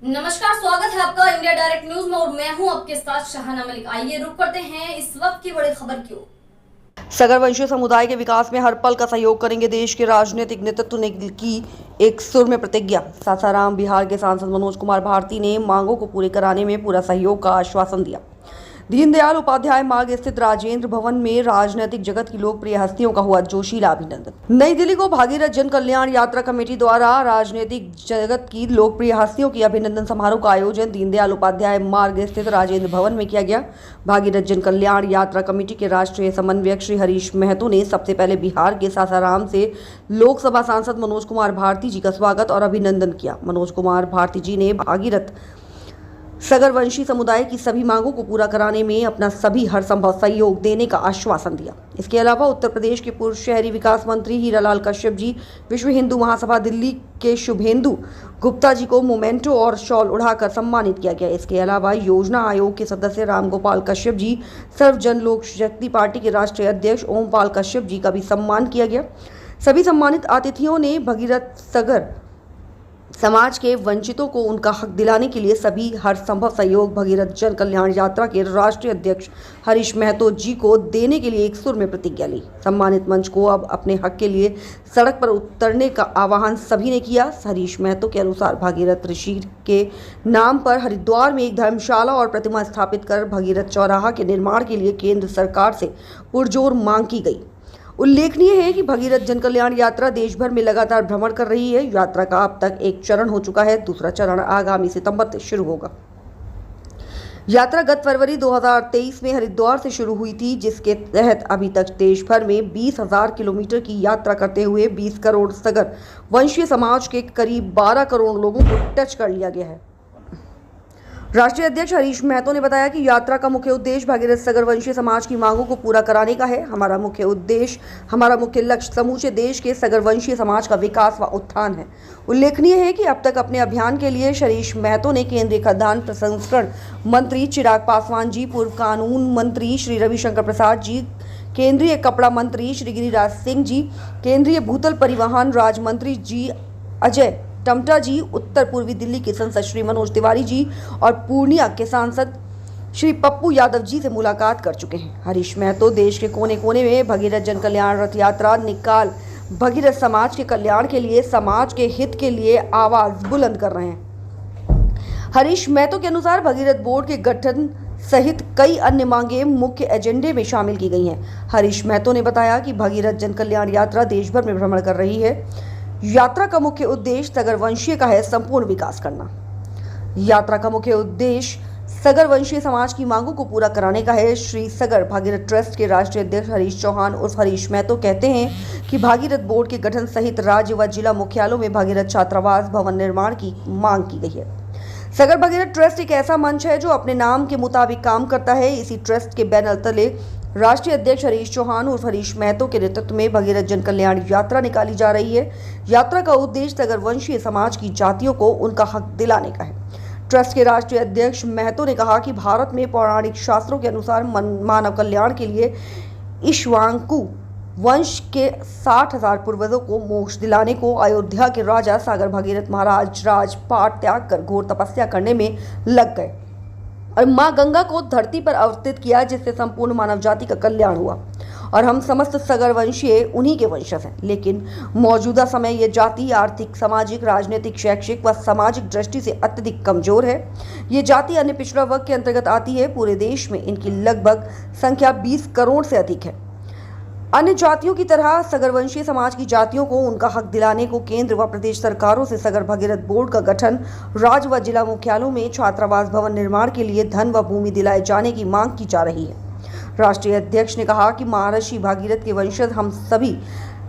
नमस्कार, स्वागत है आपका इंडिया डायरेक्ट न्यूज में और मैं हूं आपके साथ शाहाना मलिक। आइए रुक करते हैं इस वक्त की बड़ी खबर की ओर। सगर वंशीय समुदाय के विकास में हर पल का सहयोग करेंगे देश के राजनीतिक नेतृत्व ने की एक सुर में प्रतिज्ञा। सासाराम बिहार के सांसद मनोज कुमार भारती ने मांगों को पूरे कराने में पूरा सहयोग का आश्वासन दिया। दीनदयाल उपाध्याय मार्ग स्थित राजेंद्र भवन में राजनीतिक जगत की लोकप्रिय हस्तियों का हुआ जोशीला अभिनंदन। नई दिल्ली को भागीरथ जन कल्याण यात्रा कमेटी द्वारा राजनीतिक जगत की लोकप्रिय हस्तियों की अभिनंदन समारोह का आयोजन दीनदयाल उपाध्याय मार्ग स्थित राजेंद्र भवन में किया गया। भागीरथ जन कल्याण यात्रा कमेटी के राष्ट्रीय समन्वयक श्री हरीश महतो ने सबसे पहले बिहार के सासाराम से लोकसभा सांसद मनोज कुमार भारती जी का स्वागत और अभिनंदन किया। मनोज कुमार भारती जी ने भागीरथ सगरवंशी समुदाय की सभी मांगों को पूरा कराने में अपना सभी हर संभव सहयोग देने का आश्वासन दिया। इसके अलावा उत्तर प्रदेश के पूर्व शहरी विकास मंत्री हीरालाल कश्यप जी, विश्व हिंदू महासभा दिल्ली के शुभेंदु गुप्ता जी को मोमेंटो और शॉल उड़ाकर सम्मानित किया गया। इसके अलावा योजना आयोग के सदस्य रामगोपाल कश्यप जी, सर्व जन लोक शक्ति पार्टी के राष्ट्रीय अध्यक्ष ओमपाल कश्यप जी का भी सम्मान किया गया। सभी सम्मानित अतिथियों ने भगीरथ सगर समाज के वंचितों को उनका हक दिलाने के लिए सभी हर संभव सहयोग भगीरथ जन कल्याण यात्रा के राष्ट्रीय अध्यक्ष हरीश महतो जी को देने के लिए एक सुर में प्रतिज्ञा ली। सम्मानित मंच को अब अपने हक के लिए सड़क पर उतरने का आह्वान सभी ने किया। हरीश महतो के अनुसार भागीरथ ऋषि के नाम पर हरिद्वार में एक धर्मशाला और प्रतिमा स्थापित कर भगीरथ चौराहा के निर्माण के लिए केंद्र सरकार से पुरजोर मांग की गई। उल्लेखनीय है कि भगीरथ जन कल्याण यात्रा देश भर में लगातार भ्रमण कर रही है। यात्रा का अब तक एक चरण हो चुका है, दूसरा चरण आगामी सितंबर से शुरू होगा। यात्रा गत फरवरी 2023 में हरिद्वार से शुरू हुई थी, जिसके तहत अभी तक देश भर में 20,000 किलोमीटर की यात्रा करते हुए 20 करोड़ सगर वंशीय समाज के करीब 12 करोड़ लोगों को टच कर लिया गया है। राष्ट्रीय अध्यक्ष हरीश महतो ने बताया कि यात्रा का मुख्य उद्देश्य भागीरथ सगर वंशीय समाज की मांगों को पूरा कराने का है। हमारा मुख्य लक्ष्य समूचे देश के सगर वंशीय समाज का विकास व उत्थान है। उल्लेखनीय है कि अब तक अपने अभियान के लिए हरीश महतो ने केंद्रीय खाद्यान्न प्रसंस्करण मंत्री चिराग पासवान जी, पूर्व कानून मंत्री श्री रविशंकर प्रसाद जी, केंद्रीय कपड़ा मंत्री श्री गिरिराज सिंह जी, केंद्रीय भूतल परिवहन राज्य मंत्री जी अजय टमटा जी, उत्तर पूर्वी दिल्ली के सांसद श्री मनोज तिवारी जी और पूर्णिया के सांसद श्री पप्पू यादव जी से मुलाकात कर चुके हैं। हरीश महतो देश के कोने कोने में भगीरथ जन कल्याण रथ यात्रा निकाल भगीरथ समाज के कल्याण के लिए, समाज के हित के लिए आवाज बुलंद कर रहे हैं। हरीश महतो के अनुसार भगीरथ बोर्ड के गठन सहित कई अन्य मांगे मुख्य एजेंडे में शामिल की गई हैं। हरीश महतो ने बताया कि भगीरथ जन कल्याण यात्रा देश भर में भ्रमण कर रही है। यात्रा का मुख्य उद्देश्य सगर वंशीय का है संपूर्ण विकास करना। यात्रा का मुख्य उद्देश्य सगर वंशीय समाज की मांगों को पूरा कराने का है। श्री सगर भागीरथ ट्रस्ट के राष्ट्रीय अध्यक्ष हरीश चौहान उर्फ हरीश महतो कहते हैं कि भागीरथ बोर्ड के गठन सहित राज्य व जिला मुख्यालयों में भागीरथ छात्रावास भवन निर्माण की मांग की गई है। सगर भागीरथ ट्रस्ट एक ऐसा मंच है जो अपने नाम के मुताबिक काम करता है। इसी ट्रस्ट के बैनर तले राष्ट्रीय अध्यक्ष हरीश चौहान उर्फ हरीश महतो के नेतृत्व में भगीरथ जन कल्याण यात्रा निकाली जा रही है। यात्रा का उद्देश्य सगर वंशीय समाज की जातियों को उनका हक दिलाने का है। ट्रस्ट के राष्ट्रीय अध्यक्ष महतो ने कहा कि भारत में पौराणिक शास्त्रों के अनुसार मानव कल्याण के लिए इक्ष्वाकु वंश के 60,000 पूर्वजों को मोक्ष दिलाने को अयोध्या के राजा सागर भगीरथ महाराज राजपाट त्याग कर घोर तपस्या करने में लग गए और मां गंगा को धरती पर अवतरित किया, जिससे संपूर्ण मानव जाति का कल्याण हुआ और हम समस्त सगर वंशीय उन्हीं के वंशज हैं। लेकिन मौजूदा समय ये जाति आर्थिक, सामाजिक, राजनीतिक, शैक्षिक व सामाजिक दृष्टि से अत्यधिक कमजोर है। ये जाति अन्य पिछड़ा वर्ग के अंतर्गत आती है। पूरे देश में इनकी लगभग संख्या 20 करोड़ से अधिक है। अन्य जातियों की तरह सगरवंशीय समाज की जातियों को उनका हक दिलाने को केंद्र व प्रदेश सरकारों से सगर भगीरथ बोर्ड का गठन, राज्य व जिला मुख्यालयों में छात्रावास भवन निर्माण के लिए धन व भूमि दिलाए जाने की मांग की जा रही है। राष्ट्रीय अध्यक्ष ने कहा कि महर्षि भागीरथ के वंशज हम सभी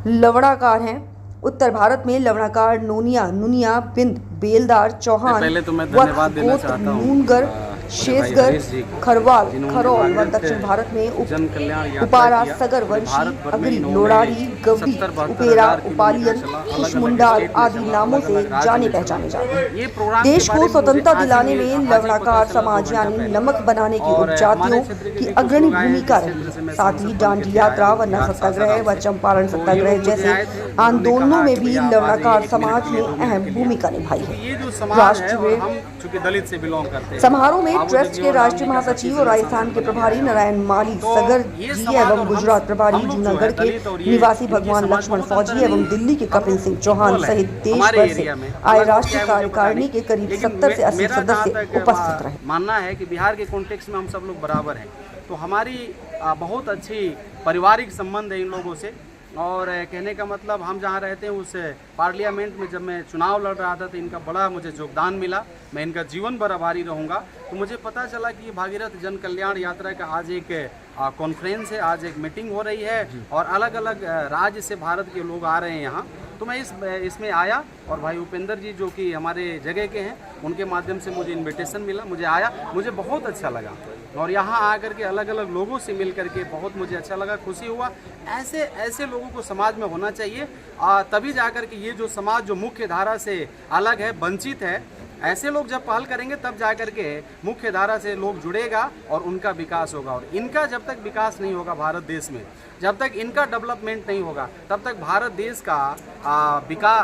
लवणाकार हैं। उत्तर भारत में लवणाकार नोनिया, नुनिया, बिंद, बेलदार, चौहान, नूनगर, शेषगढ़, खरवाल, खरौल व दक्षिण भारत में उपारा, सगर, वंशी, अगरी, लोड़ारी, गवरी, उपेरा, उपालियन, खुशमुंडाल आदि नामों से जाने पहचाने जाते हैं। देश को स्वतंत्रता दिलाने में लवणाकार समाज यानी नमक बनाने की उपजातियों की अग्रणी भूमिका रही। साथ ही दांडी यात्रा, वन्ना सत्याग्रह व चंपारण सत्याग्रह जैसे आंदोलनों में भी लवणाकार समाज ने अहम भूमिका निभाई है। राष्ट्रीय दलित से बिलोंग करते हैं। समारोह में ट्रस्ट के राष्ट्रीय महासचिव और राजस्थान के प्रभारी नारायण माली, सगर जी एवं गुजरात प्रभारी जूनागढ़ के निवासी भगवान लक्ष्मण फौजी एवं दिल्ली के कपिल सिंह चौहान सहित देश भर से आए राष्ट्रीय कार्यकारिणी के करीब 70 से 80 सदस्य उपस्थित रहे। मानना है कि बिहार के कॉन्टेक्स्ट में हम सब लोग बराबर हैं, तो हमारी बहुत अच्छी पारिवारिक संबंध है इन लोगों से। और कहने का मतलब हम जहाँ रहते हैं उस पार्लियामेंट में जब मैं चुनाव लड़ रहा था तो इनका बड़ा मुझे योगदान मिला। मैं इनका जीवन भर आभारी रहूँगा। तो मुझे पता चला कि ये भागीरथ जन कल्याण यात्रा का आज एक कॉन्फ्रेंस है, आज एक मीटिंग हो रही है और अलग अलग राज्य से भारत के लोग आ रहे हैं यहाँ। तो मैं इसमें आया और भाई उपेंद्र जी जो कि हमारे जगह के हैं उनके माध्यम से मुझे इनविटेशन मिला, मुझे आया, मुझे बहुत अच्छा लगा और यहाँ आकर के अलग अलग लोगों से मिल करके बहुत मुझे अच्छा लगा, खुशी हुआ। ऐसे लोगों को समाज में होना चाहिए, तभी जाकर के ये जो समाज जो मुख्य धारा से अलग है, वंचित है, ऐसे लोग जब पहल करेंगे तब जाकर के मुख्य धारा से लोग जुड़ेगा और उनका विकास होगा। और इनका जब तक विकास नहीं होगा भारत देश में, जब तक इनका डेवलपमेंट नहीं होगा, तब तक भारत देश का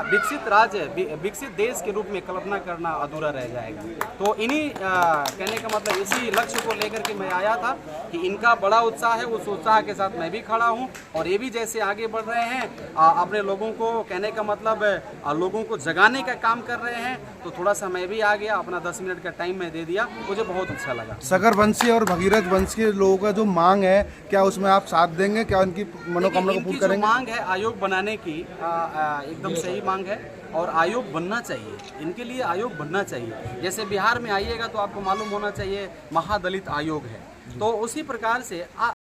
विकसित राज्य, विकसित देश के रूप में कल्पना करना अधूरा रह जाएगा। तो इन्हीं कहने का मतलब इसी लक्ष्य को लेकर के मैं आया था कि इनका बड़ा उत्साह है, उस उत्साह के साथ मैं भी खड़ा हूँ और ये भी जैसे आगे बढ़ रहे हैं अपने लोगों को, कहने का मतलब लोगों को जगाने का काम कर रहे हैं, तो थोड़ा सा मैं भी आ गया, अपना 10 मिनट का टाइम मैं दे दिया, मुझे बहुत अच्छा लगा। सगर वंशी और भगीरथ वंश के लोगों का जो मांग है, क्या उसमें आप साथ देंगे? क्या उनकी मनोकामना को पूर्ण करेंगे? मांग है आयोग बनाने की, एकदम सही मांग है और आयोग बनना चाहिए, इनके लिए आयोग बनना चाहिए। जैसे बिहार में आइएगा तो आपको मालूम होना चाहिए महादलित आयोग है, तो उसी प्रकार से